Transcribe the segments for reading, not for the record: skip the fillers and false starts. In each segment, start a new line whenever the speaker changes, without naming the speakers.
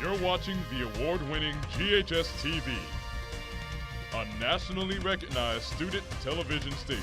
You're watching the award-winning GHS-TV, a nationally recognized student television station.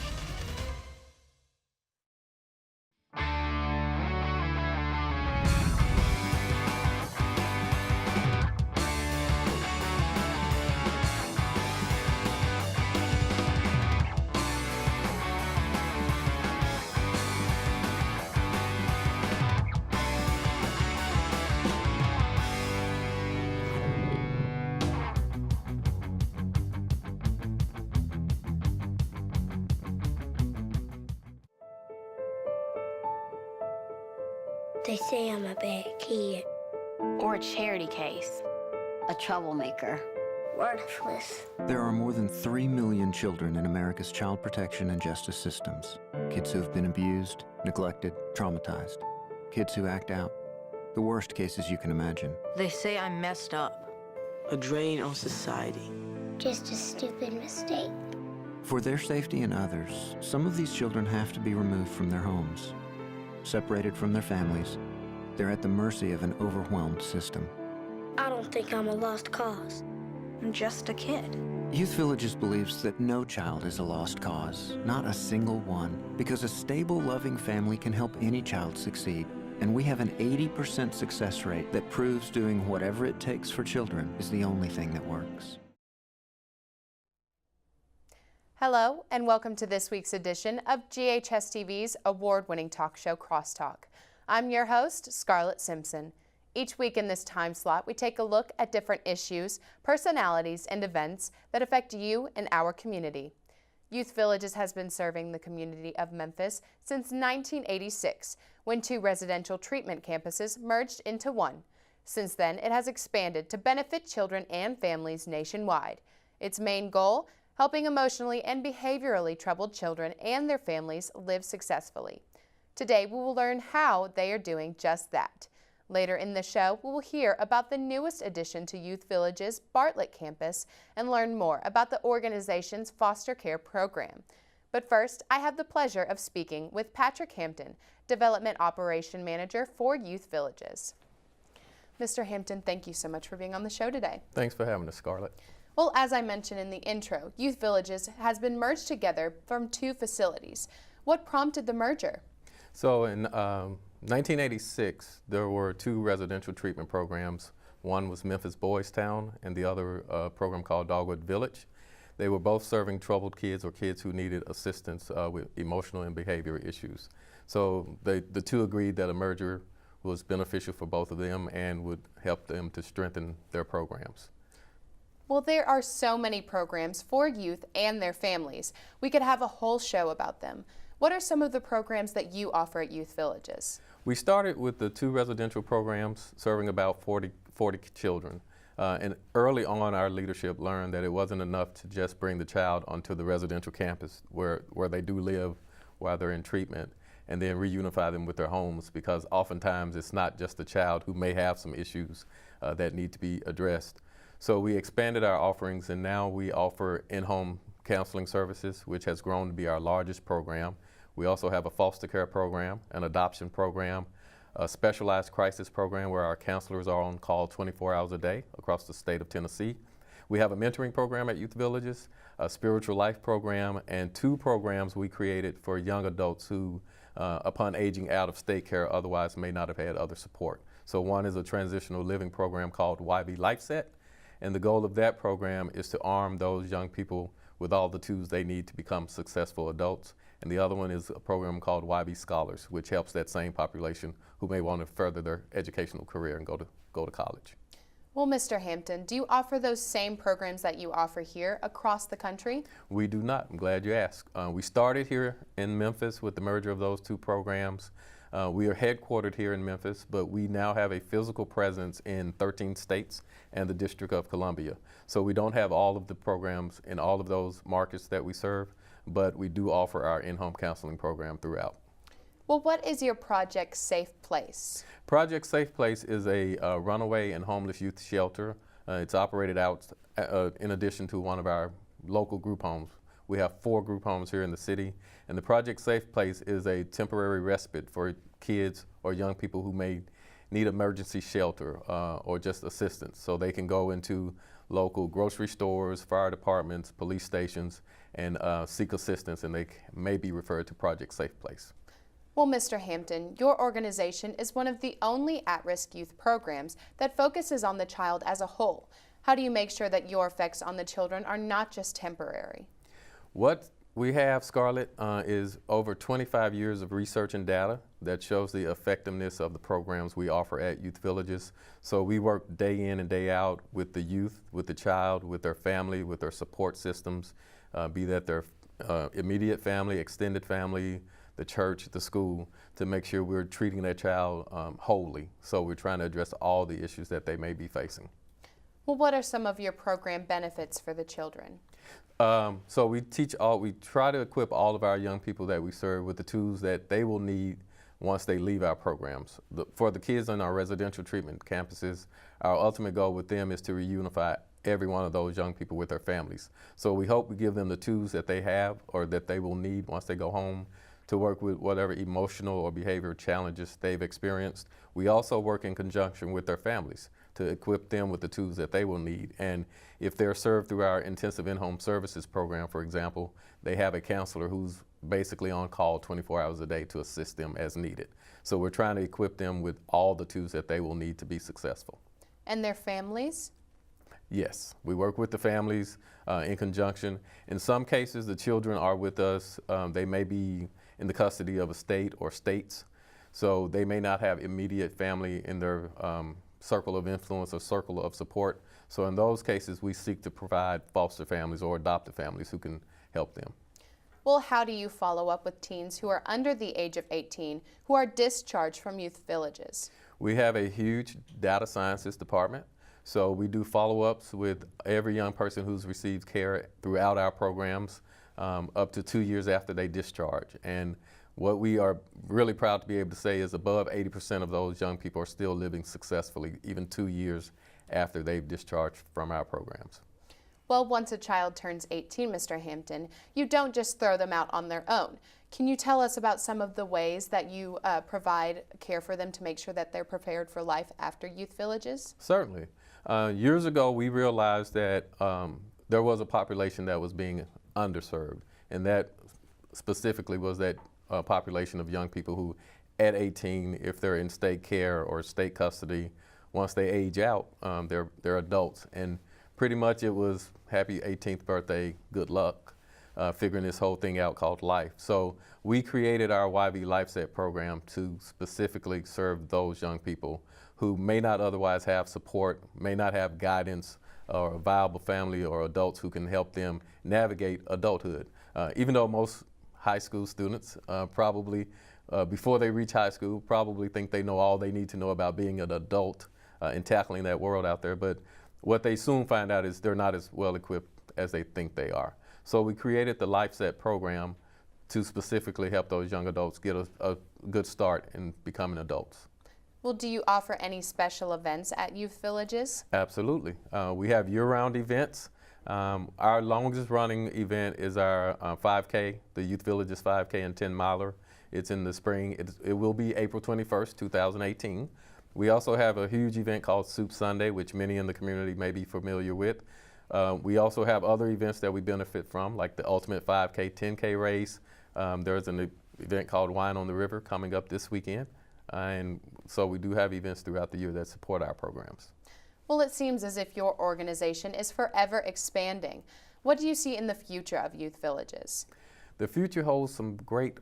They say I'm a bad kid.
Or a charity case. A troublemaker.
Worthless.
There are more than 3 million children in America's child protection and justice systems. Kids who have been abused, neglected, traumatized. Kids who act out. The worst cases you can imagine.
They say I'm messed up.
A drain on society.
Just a stupid mistake.
For their safety and others, some of these children have to be removed from their homes. Separated from their families, they're at the mercy of an overwhelmed system.
I don't think I'm a lost cause.
I'm just a kid.
Youth Villages believes that no child is a lost cause, not a single one, because a stable, loving family can help any child succeed. And we have an 80% success rate that proves doing whatever it takes for children is the only thing that works.
Hello, and welcome to this week's edition of GHS-TV's award-winning talk show, Crosstalk. I'm your host, Scarlett Simpson. Each week in this time slot, we take a look at different issues, personalities, and events that affect you and our community. Youth Villages has been serving the community of Memphis since 1986, when 2 residential treatment campuses merged into one. Since then, it has expanded to benefit children and families nationwide. Its main goal: helping emotionally and behaviorally troubled children and their families live successfully. Today, we will learn how they are doing just that. Later in the show, we will hear about the newest addition to Youth Village's Bartlett campus and learn more about the organization's foster care program. But first, I have the pleasure of speaking with Patrick Hampton, Development Operation Manager for Youth Villages. Mr. Hampton, thank you so much for being on the show today.
Thanks for having us, Scarlett.
Well, as I mentioned in the intro, Youth Villages has been merged together from 2 facilities. What prompted the merger?
So in 1986, there were 2 residential treatment programs. One was Memphis Boys Town and the other program called Dogwood Village. They were both serving troubled kids or kids who needed assistance with emotional and behavioral issues. So the 2 agreed that a merger was beneficial for both of them and would help them to strengthen their programs.
Well, there are so many programs for youth and their families. We could have a whole show about them. What are some of the programs that you offer at Youth Villages?
We started with the 2 residential programs serving about 40 children. And early on, our leadership learned that it wasn't enough to just bring the child onto the residential campus where they do live while they're in treatment, and then reunify them with their homes, because oftentimes it's not just the child who may have some issues that need to be addressed. So we expanded our offerings, and now we offer in-home counseling services, which has grown to be our largest program. We also have a foster care program, an adoption program, a specialized crisis program where our counselors are on call 24 hours a day across the state of Tennessee. We have a mentoring program at Youth Villages, a spiritual life program, and 2 programs we created for young adults who, upon aging out of state care, otherwise may not have had other support. So one is a transitional living program called YB Life Set. And the goal of that program is to arm those young people with all the tools they need to become successful adults. And the other one is a program called YB Scholars, which helps that same population who may want to further their educational career and go to college.
Well, Mr. Hampton, do you offer those same programs that you offer here across the country?
We do not. I'm glad you asked. We started here in Memphis with the merger of those 2 programs. We are headquartered here in Memphis, but we now have a physical presence in 13 states and the District of Columbia. So we don't have all of the programs in all of those markets that we serve, but we do offer our in-home counseling program throughout.
Well, what is your Project Safe Place?
Project Safe Place is a runaway and homeless youth shelter. It's operated out in addition to one of our local group homes. We have 4 group homes here in the city, and the Project Safe Place is a temporary respite for kids or young people who may need emergency shelter or just assistance. So they can go into local grocery stores, fire departments, police stations, and seek assistance, and they may be referred to Project Safe Place.
Well, Mr. Hampton, your organization is one of the only at-risk youth programs that focuses on the child as a whole. How do you make sure that your effects on the children are not just temporary?
What we have, Scarlett, is over 25 years of research and data that shows the effectiveness of the programs we offer at youth villages. So we work day in and day out with the youth, with the child, with their family, with their support systems, be that their immediate family, extended family, the church, the school, to make sure we're treating that child wholly. So we're trying to address all the issues that they may be facing.
Well, what are some of your program benefits for the children?
So we try to equip all of our young people that we serve with the tools that they will need once they leave our programs. For the kids on our residential treatment campuses, our ultimate goal with them is to reunify every one of those young people with their families. So we hope we give them the tools that they have or that they will need once they go home to work with whatever emotional or behavioral challenges they've experienced. We also work in conjunction with their families to equip them with the tools that they will need. And if they're served through our intensive in-home services program, for example, they have a counselor who's basically on call 24 hours a day to assist them as needed. So we're trying to equip them with all the tools that they will need to be successful.
And their families?
Yes, we work with the families in conjunction. In some cases, the children are with us. They may be in the custody of a state or states, so they may not have immediate family in their circle of influence or circle of support. So in those cases, we seek to provide foster families or adoptive families who can help them.
Well, how do you follow up with teens who are under the age of 18 who are discharged from youth villages?
We have a huge data sciences department. So we do follow-ups with every young person who's received care throughout our programs up to 2 years after they discharge. And what we are really proud to be able to say is above 80% of those young people are still living successfully, even 2 years after they've discharged from our programs.
Well, once a child turns 18, Mr. Hampton, you don't just throw them out on their own. Can you tell us about some of the ways that you provide care for them to make sure that they're prepared for life after youth villages?
Certainly. Years ago, we realized that there was a population that was being underserved, and that specifically was that population of young people who, at 18, if they're in state care or state custody, once they age out, they're adults. And pretty much it was happy 18th birthday, good luck, figuring this whole thing out called life. So we created our YV LifeSet program to specifically serve those young people who may not otherwise have support, may not have guidance or a viable family or adults who can help them navigate adulthood. Even though most high school students probably, before they reach high school, probably think they know all they need to know about being an adult and tackling that world out there. But what they soon find out is they're not as well equipped as they think they are. So we created the LifeSet program to specifically help those young adults get a good start in becoming adults.
Well, do you offer any special events at youth villages?
Absolutely. We have year-round events. Our longest running event is our 5K, the Youth Villages 5K and 10 miler. It's in the spring. It will be April 21st, 2018. We also have a huge event called Soup Sunday, which many in the community may be familiar with. We also have other events that we benefit from, like the Ultimate 5K, 10K race. There's an event called Wine on the River coming up this weekend. And so we do have events throughout the year that support our programs.
Well, it seems as if your organization is forever expanding. What do you see in the future of youth villages?
The future holds some great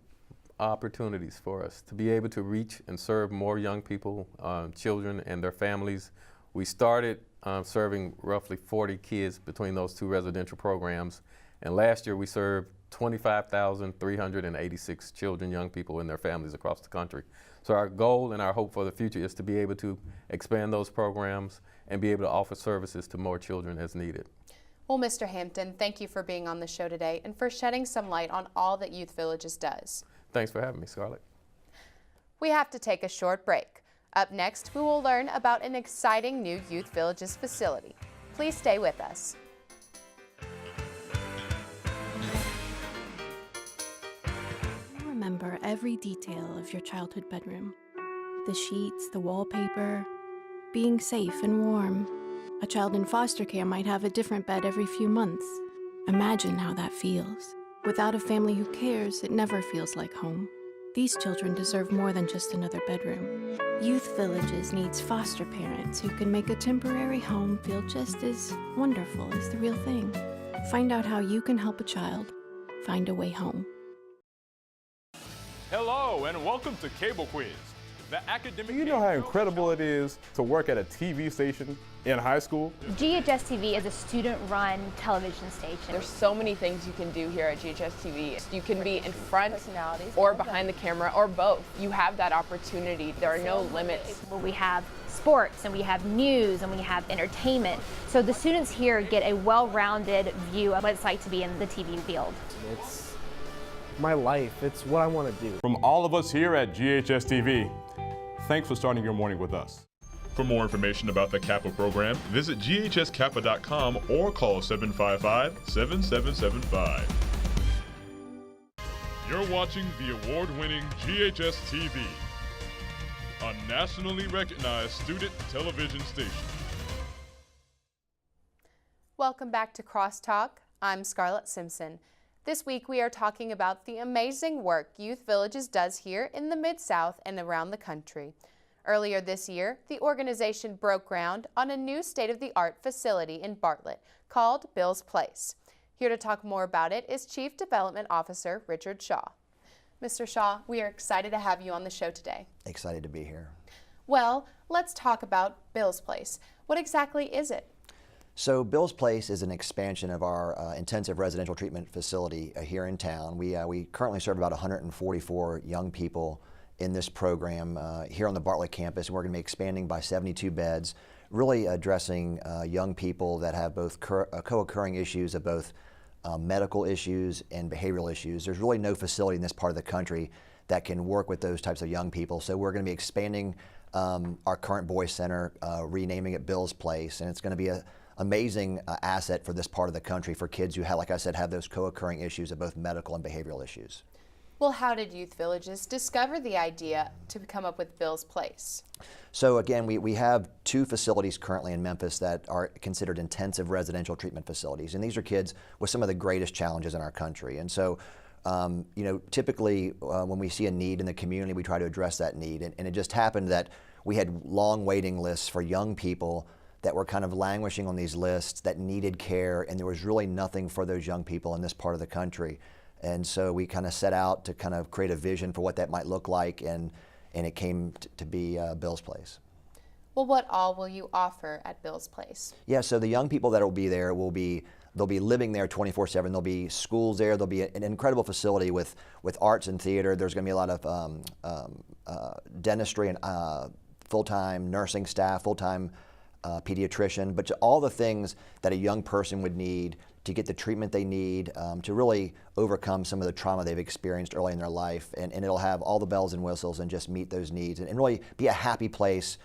opportunities for us to be able to reach and serve more young people, children and their families. We started serving roughly 40 kids between those two residential programs, and last year we served 25,386 children, young people and their families across the country. So our goal and our hope for the future is to be able to expand those programs and be able to offer services to more children as needed.
Well, Mr. Hampton, thank you for being on the show today and for shedding some light on all that Youth Villages does.
Thanks for having me, Scarlett.
We have to take a short break. Up next, we will learn about an exciting new Youth Villages facility. Please stay with us.
Remember every detail of your childhood bedroom. The sheets, the wallpaper, being safe and warm. A child in foster care might have a different bed every few months. Imagine how that feels. Without a family who cares, it never feels like home. These children deserve more than just another bedroom. Youth Villages needs foster parents who can make a temporary home feel just as wonderful as the real thing. Find out how you can help a child find a way home.
Hello and welcome to Cable Quiz, the academic.
Do you know how incredible it is to work at a TV station in high school?
GHS-TV is a student-run television station.
There's so many things you can do here at GHS-TV. You can be in front or behind the camera or both. You have that opportunity. There are no limits.
Well, we have sports and we have news and we have entertainment. So the students here get a well-rounded view of what it's like to be in the TV field.
It's my life. It's what I want to do.
From all of us here at GHS-TV, thanks for starting your morning with us. For more information about the Kappa program, visit ghskappa.com or call 755-7775. You're watching the award-winning GHS-TV, a nationally recognized student television station.
Welcome back to Crosstalk. I'm Scarlett Simpson. This week we are talking about the amazing work Youth Villages does here in the Mid-South and around the country. Earlier this year, the organization broke ground on a new state-of-the-art facility in Bartlett called Bill's Place. Here to talk more about it is Chief Development Officer Richard Shaw. Mr. Shaw, we are excited to have you on the show today.
Excited to be here.
Well, let's talk about Bill's Place. What exactly is it?
So Bill's Place is an expansion of our intensive residential treatment facility here in town. We currently serve about 144 young people in this program here on the Bartlett campus, and we're going to be expanding by 72 beds, really addressing young people that have both co-occurring issues of both medical issues and behavioral issues. There's really no facility in this part of the country that can work with those types of young people, so we're going to be expanding our current Boys Center, renaming it Bill's Place, and it's going to be an amazing asset for this part of the country for kids who, like I said, have those co-occurring issues of both medical and behavioral issues.
Well, how did Youth Villages discover the idea to come up with Bill's Place?
So again, we have two facilities currently in Memphis that are considered intensive residential treatment facilities, and these are kids with some of the greatest challenges in our country. And so, you know, typically when we see a need in the community, we try to address that need. And it just happened that we had long waiting lists for young people that were kind of languishing on these lists that needed care, and there was really nothing for those young people in this part of the country. And so we kind of set out to kind of create a vision for what that might look like, and it came to be Bill's Place.
Well, what all will you offer at Bill's Place?
Yeah, so the young people that will be there they'll be living there 24/7. There'll be schools there. There'll be an incredible facility with arts and theater. There's going to be a lot of dentistry and full-time nursing staff, full-time pediatrician, but all the things that a young person would need to get the treatment they need to really overcome some of the trauma they've experienced early in their life. And it'll have all the bells and whistles and just meet those needs and really be a happy place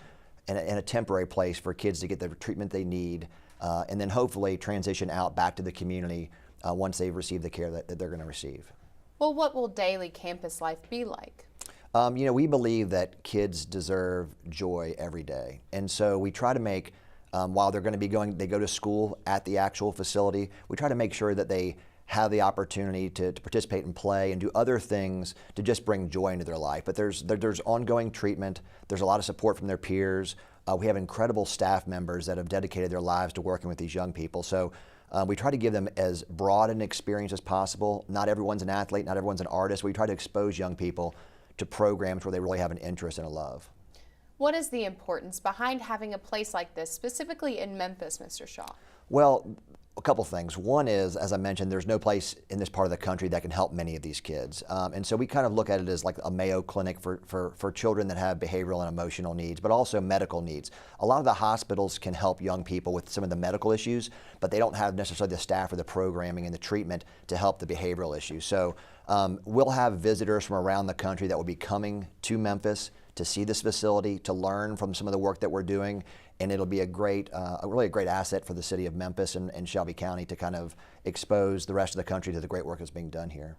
and a temporary place for kids to get the treatment they need and then hopefully transition out back to the community once they've received the care that they're going to receive.
Well, what will daily campus life be like?
You know, we believe that kids deserve joy every day. And so we try to make, while they're going to be they go to school at the actual facility, we try to make sure that they have the opportunity to participate and play and do other things to just bring joy into their life. But there's ongoing treatment. There's a lot of support from their peers. We have incredible staff members that have dedicated their lives to working with these young people. So we try to give them as broad an experience as possible. Not everyone's an athlete, not everyone's an artist. We try to expose young people to programs where they really have an interest and a love.
What is the importance behind having a place like this, specifically in Memphis, Mr. Shaw?
Well, a couple things. One is, as I mentioned, there's no place in this part of the country that can help many of these kids. And so we kind of look at it as like a Mayo Clinic for children that have behavioral and emotional needs, but also medical needs. A lot of the hospitals can help young people with some of the medical issues, but they don't have necessarily the staff or the programming and the treatment to help the behavioral issues. So we'll have visitors from around the country that will be coming to Memphis to see this facility, to learn from some of the work that we're doing, and it'll be a really great asset for the city of Memphis and Shelby County to kind of expose the rest of the country to the great work that's being done here.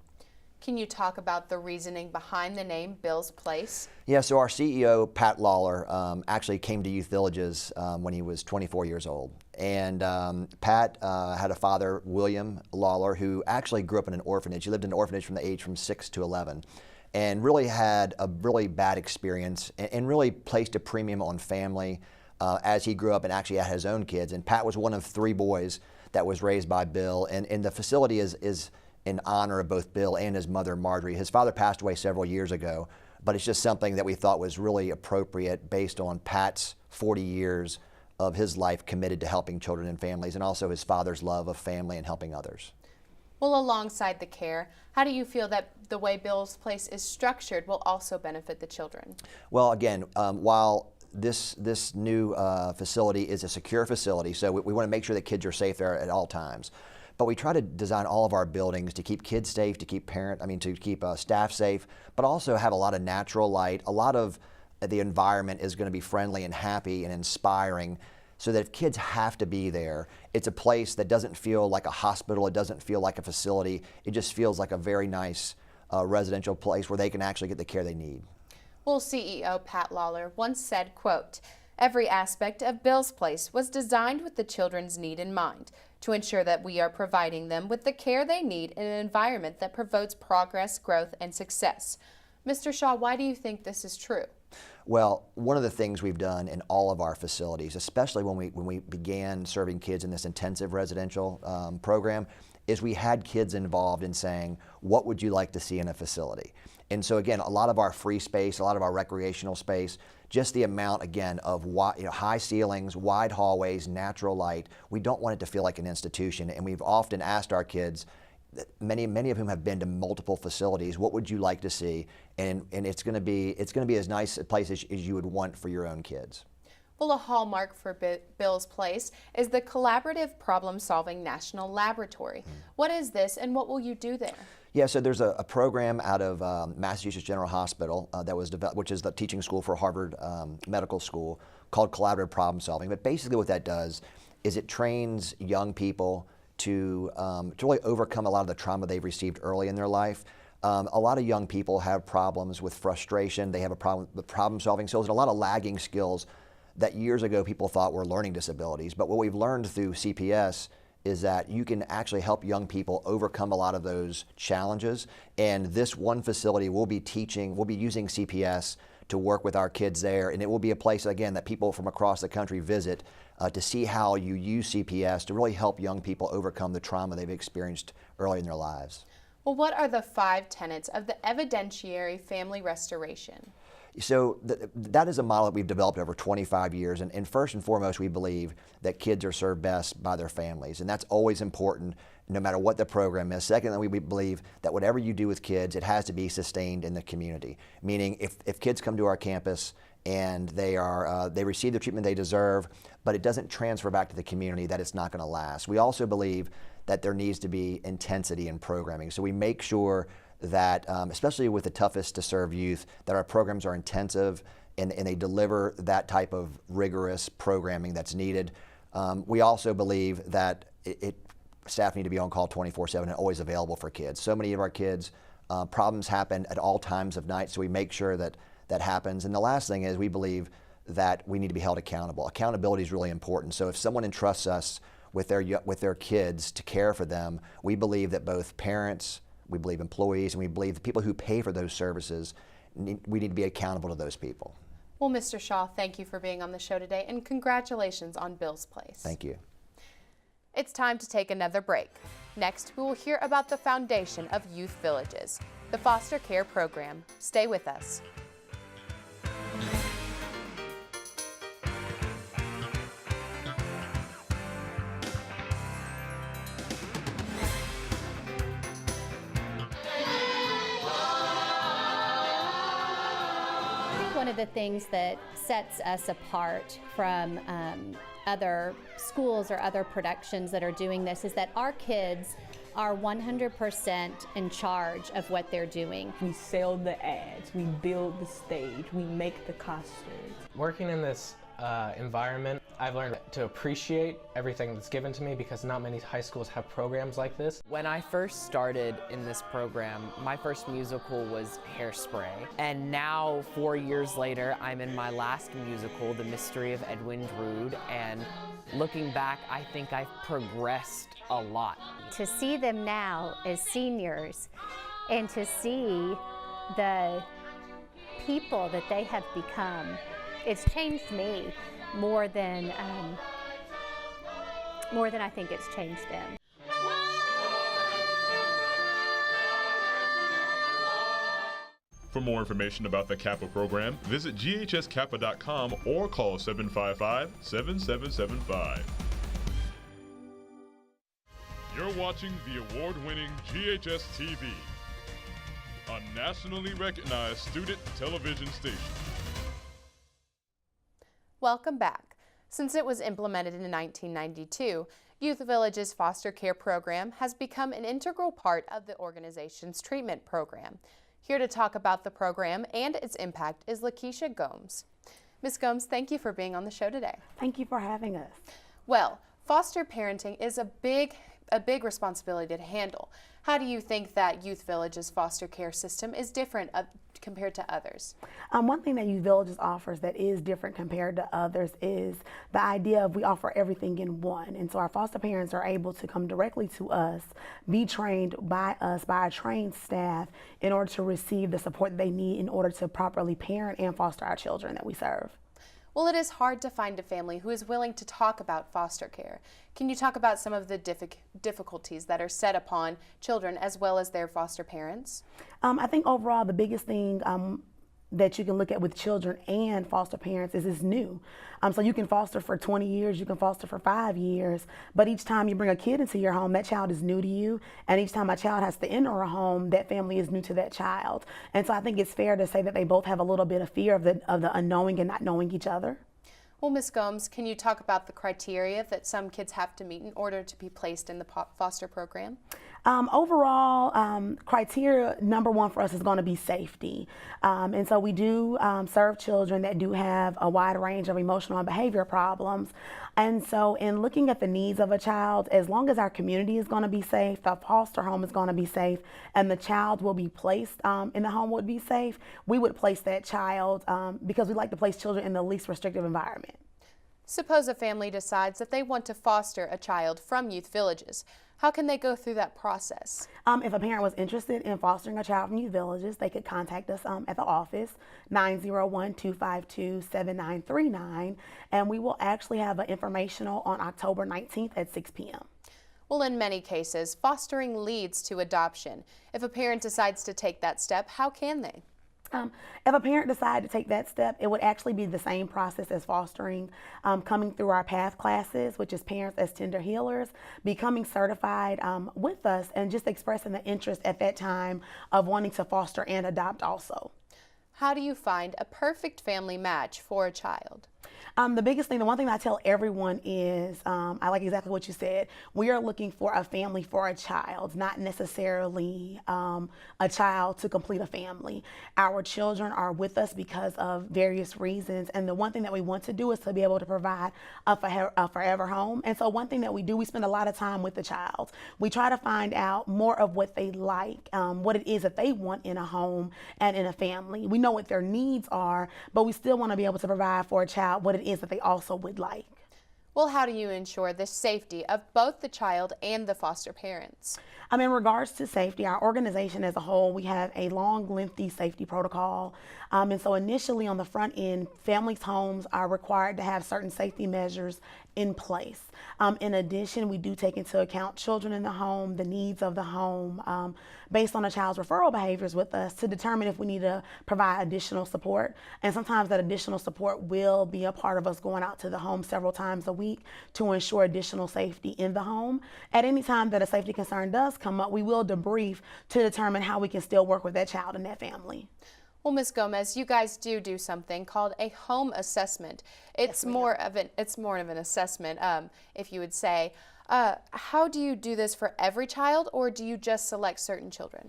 Can you talk about the reasoning behind the name Bill's Place?
Yeah, so our CEO, Pat Lawler, actually came to Youth Villages when he was 24 years old. And Pat had a father, William Lawler, who actually grew up in an orphanage. He lived in an orphanage from the age from 6 to 11 and really had a really bad experience and really placed a premium on family as he grew up and actually had his own kids. And Pat was one of 3 boys that was raised by Bill. And the facility is in honor of both Bill and his mother, Marjorie. His father passed away several years ago, but it's just something that we thought was really appropriate based on Pat's 40 years of his life committed to helping children and families, and also his father's love of family and helping others.
Well, alongside the care, how do you feel that the way Bill's Place is structured will also benefit the children?
Well, again, while this new facility is a secure facility, so we want to make sure that kids are safe there at all times. But we try to design all of our buildings to keep kids safe, to keep staff safe, but also have a lot of natural light. A lot of the environment is going to be friendly and happy and inspiring, so that if kids have to be there, it's a place that doesn't feel like a hospital, it doesn't feel like a facility, it just feels like a very nice residential place where they can actually get the care they need.
Well, CEO Pat Lawler once said, quote, "Every aspect of Bill's Place was designed with the children's need in mind, to ensure that we are providing them with the care they need in an environment that promotes progress, growth, and success." Mr. Shaw, why do you think this is true?
Well, one of the things we've done in all of our facilities, especially when we began serving kids in this intensive residential program, is we had kids involved in saying, what would you like to see in a facility? And so again, a lot of our free space, a lot of our recreational space, just the amount, again, of high ceilings, wide hallways, natural light, we don't want it to feel like an institution. And we've often asked our kids, many of whom have been to multiple facilities, what would you like to see? And it's going to be as nice a place as you would want for your own kids.
Well, a hallmark for Bill's Place is the Collaborative Problem-Solving National Laboratory. What is this, and what will you do there?
Yeah, so there's a program out of Massachusetts General Hospital that was developed, which is the teaching school for Harvard Medical School, called Collaborative Problem Solving. But basically what that does is it trains young people to really overcome a lot of the trauma they've received early in their life. A lot of young people have problems with frustration. They have a problem with problem-solving skills and a lot of lagging skills that years ago people thought were learning disabilities. But what we've learned through CPS is that you can actually help young people overcome a lot of those challenges. And this one facility we'll be using CPS to work with our kids there. And it will be a place, again, that people from across the country visit to see how you use CPS to really help young people overcome the trauma they've experienced early in their lives.
Well, what are the 5 tenets of the evidentiary family restoration?
So that is a model that we've developed over 25 years, and first and foremost, we believe that kids are served best by their families, and that's always important no matter what the program is. Secondly, we believe that whatever you do with kids, it has to be sustained in the community, meaning if kids come to our campus and they receive the treatment they deserve, but it doesn't transfer back to the community, that it's not going to last. We also believe that there needs to be intensity in programming, so we make sure that, especially with the toughest to serve youth, that our programs are intensive and they deliver that type of rigorous programming that's needed. We also believe that staff need to be on call 24/7 and always available for kids. So many of our kids, problems happen at all times of night, so we make sure that that happens. And the last thing is we believe that we need to be held accountable. Accountability is really important. So if someone entrusts us with their kids to care for them, we believe that both parents, we believe employees, and we believe the people who pay for those services, we need to be accountable to those people.
Well, Mr. Shaw, thank you for being on the show today, and congratulations on Bill's Place.
Thank you.
It's time to take another break. Next, we will hear about the foundation of Youth Villages, the foster care program. Stay with us.
One of the things that sets us apart from other schools or other productions that are doing this is that our kids are 100% in charge of what they're doing.
We sell the ads, we build the stage, we make the costumes.
Working in this environment. I've learned to appreciate everything that's given to me because not many high schools have programs like this.
When I first started in this program, my first musical was Hairspray. And now, 4 years later, I'm in my last musical, The Mystery of Edwin Drood. And looking back, I think I've progressed a lot.
To see them now as seniors and to see the people that they have become, it's changed me more than I think it's changed them.
For more information about the Kappa program, visit GHS-Kappa.com or call 755-7775. You're watching the award-winning GHS-TV, a nationally recognized student television station.
Welcome back. Since it was implemented in 1992, Youth Village's foster care program has become an integral part of the organization's treatment program. Here to talk about the program and its impact is LaKeisha Gomes. Ms. Gomes, thank you for being on the show today.
Thank you for having us.
Well, foster parenting is a big responsibility to handle. How do you think that Youth Village's foster care system is different compared to others?
One thing that Youth Villages offers that is different compared to others is the idea of we offer everything in one. And so our foster parents are able to come directly to us, be trained by us, by our trained staff, in order to receive the support that they need in order to properly parent and foster our children that we serve.
Well, it is hard to find a family who is willing to talk about foster care. Can you talk about some of the difficulties that are set upon children as well as their foster parents?
I think overall the biggest thing that you can look at with children and foster parents is it's new. So you can foster for 20 years, you can foster for 5 years, but each time you bring a kid into your home, that child is new to you, and each time a child has to enter a home, that family is new to that child. And so I think it's fair to say that they both have a little bit of fear of the unknowing and not knowing each other.
Well, Ms. Gomes, can you talk about the criteria that some kids have to meet in order to be placed in the foster program?
Overall, criteria number one for us is going to be safety. And so we do serve children that do have a wide range of emotional and behavior problems. And so in looking at the needs of a child, as long as our community is going to be safe, the foster home is going to be safe, and the child will be placed in the home would be safe, we would place that child because we like to place children in the least restrictive environment.
Suppose a family decides that they want to foster a child from Youth Villages. How can they go through that process?
If a parent was interested in fostering a child from Youth Villages, they could contact us at the office, 901-252-7939, and we will actually have an informational on October 19th at 6 p.m.
Well, in many cases, fostering leads to adoption. If a parent decides to take that step, how can they?
If a parent decided to take that step, it would actually be the same process as fostering, coming through our PATH classes, which is Parents as Tender Healers, becoming certified with us, and just expressing the interest at that time of wanting to foster and adopt also.
How do you find a perfect family match for a child?
The biggest thing, the one thing I tell everyone is, I like exactly what you said, we are looking for a family for a child, not necessarily a child to complete a family. Our children are with us because of various reasons, and the one thing that we want to do is to be able to provide a forever home. And so one thing that we do, we spend a lot of time with the child. We try to find out more of what they like, what it is that they want in a home and in a family. We know what their needs are, but we still want to be able to provide for a child what it is that they also would like.
Well, how do you ensure the safety of both the child and the foster parents?
In regards to safety, our organization as a whole, we have a long, lengthy safety protocol. And so initially on the front end, families' homes are required to have certain safety measures in place. In addition, we do take into account children in the home, the needs of the home, based on a child's referral behaviors with us to determine if we need to provide additional support. And sometimes that additional support will be a part of us going out to the home several times a week to ensure additional safety in the home. At any time that a safety concern does come up, we will debrief to determine how we can still work with that child and that family.
Well, Ms. Gomes, you guys do something called a home assessment. It's more of an assessment, if you would say. How do you do this for every child, or do you just select certain children?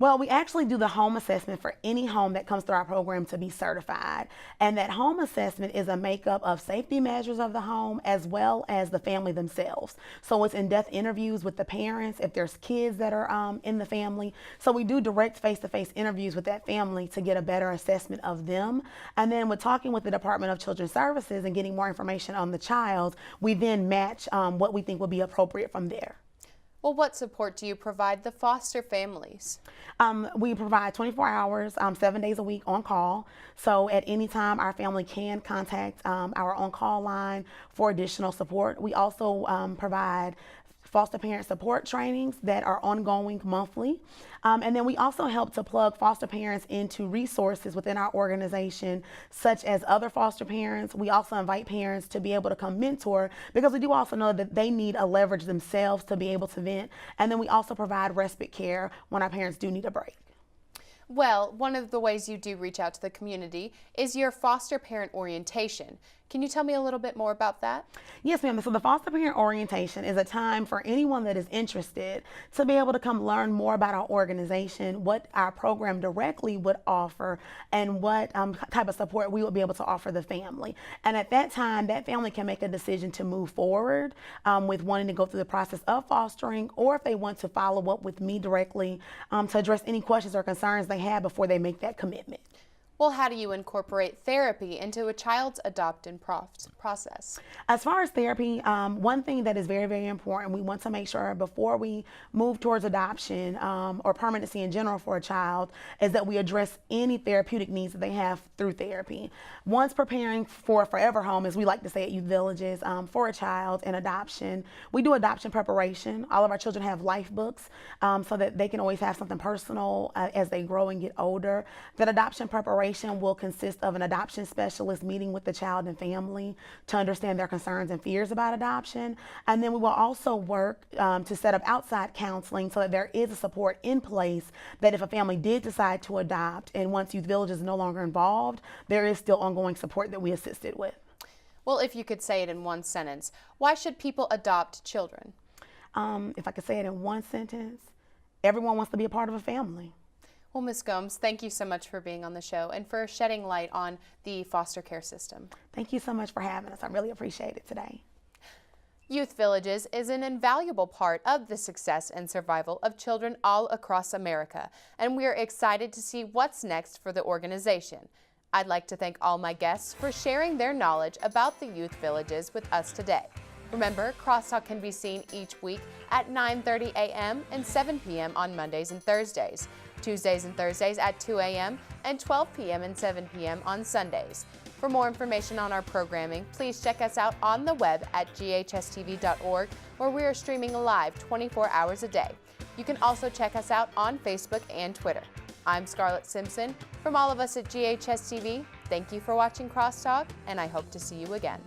Well, we actually do the home assessment for any home that comes through our program to be certified. And that home assessment is a makeup of safety measures of the home as well as the family themselves. So it's in-depth interviews with the parents, if there's kids that are in the family. So we do direct face-to-face interviews with that family to get a better assessment of them. And then with talking with the Department of Children's Services and getting more information on the child, we then match what we think would be appropriate from there.
Well, what support do you provide the foster families?
We provide 24 hours, 7 days a week on call. So at any time, our family can contact our on-call line for additional support. We also provide foster parent support trainings that are ongoing monthly. And then we also help to plug foster parents into resources within our organization, such as other foster parents. We also invite parents to be able to come mentor, because we do also know that they need a leverage themselves to be able to vent. And then we also provide respite care when our parents do need a break.
Well, one of the ways you do reach out to the community is your foster parent orientation. Can you tell me a little bit more about that?
Yes, ma'am. So the foster parent orientation is a time for anyone that is interested to be able to come learn more about our organization, what our program directly would offer, and what type of support we would be able to offer the family. And at that time, that family can make a decision to move forward with wanting to go through the process of fostering, or if they want to follow up with me directly to address any questions or concerns they have before they make that commitment.
Well, how do you incorporate therapy into a child's adoption process?
As far as therapy, one thing that is very, very important, we want to make sure before we move towards adoption or permanency in general for a child, is that we address any therapeutic needs that they have through therapy. Once preparing for a forever home, as we like to say at youth villages, for a child in adoption, we do adoption preparation. All of our children have life books so that they can always have something personal as they grow and get older. That adoption preparation will consist of an adoption specialist meeting with the child and family to understand their concerns and fears about adoption. And then we will also work to set up outside counseling so that there is a support in place that if a family did decide to adopt and once youth village is no longer involved, there is still ongoing support that we assisted with.
Well, if you could say it in one sentence, why should people adopt children?
If I could say it in one sentence, everyone wants to be a part of a family.
Well, Ms. Gomes, thank you so much for being on the show and for shedding light on the foster care system.
Thank you so much for having us. I really appreciate it today.
Youth Villages is an invaluable part of the success and survival of children all across America, and we're excited to see what's next for the organization. I'd like to thank all my guests for sharing their knowledge about the Youth Villages with us today. Remember, Crosstalk can be seen each week at 9:30 a.m. and 7 p.m. on Mondays and Thursdays. Tuesdays and Thursdays at 2 a.m. and 12 p.m. and 7 p.m. on Sundays. For more information on our programming, please check us out on the web at GHS-TV.org, where we are streaming live 24 hours a day. You can also check us out on Facebook and Twitter. I'm Scarlett Simpson. From all of us at GHS-TV, thank you for watching Crosstalk, and I hope to see you again.